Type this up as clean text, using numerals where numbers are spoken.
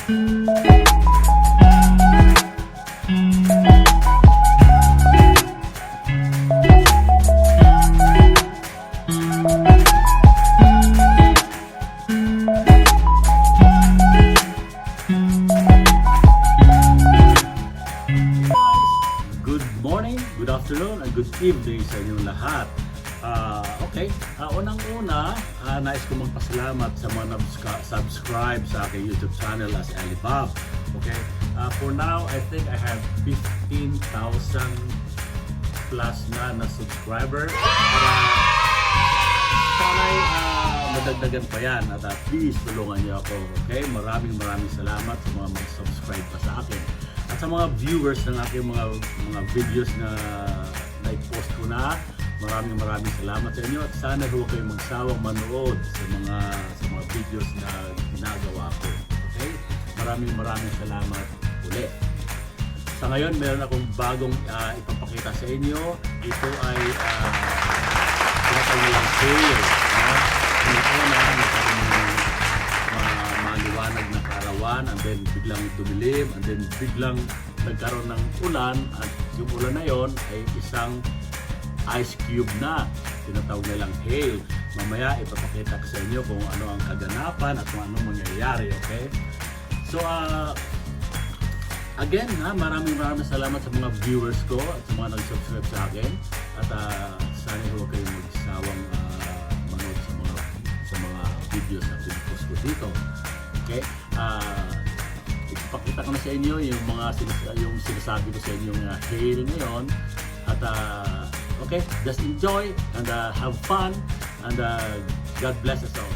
Good afternoon and good evening sa inyong lahat. Unang-una, nais ko magpasalamat sa mga subscribe sa aking YouTube channel as Alibab. Okay? For now, I think I have 15,000 plus na subscriber. Sana'y madagdagan pa yan at please tulungan niyo ako. Okay? Maraming salamat sa mga mag-subscribe pa sa akin. At sa mga viewers ng aking mga videos na i-post ko na, maraming salamat sa inyo at sana huwag kayong magsawang manood sa mga videos na ginagawa ko. Okay? Maraming salamat ulit. Sa ngayon, meron akong bagong ipapakita sa inyo. Ito ay tinatawag sale. Una, maliwanag na kaarawan, and then biglang dumilim, and then biglang nagkaroon ng ulan, at yung ulan na yon ay isang ice cube na tinatawag nilang hail. Mamaya ipapakita ko sa inyo kung ano ang kaganapan at kung ano mangyayari. Okay? So again, maraming salamat sa mga viewers ko at sa mga nag-subscribe sa akin, at sana huwag kayong magsawang manood sa mga videos na pinupost ko dito. Okay? Ipapakita ko na sa inyo yung sinasabi ko sa inyo yung hail ngayon, at okay, just enjoy and have fun, and God bless us all.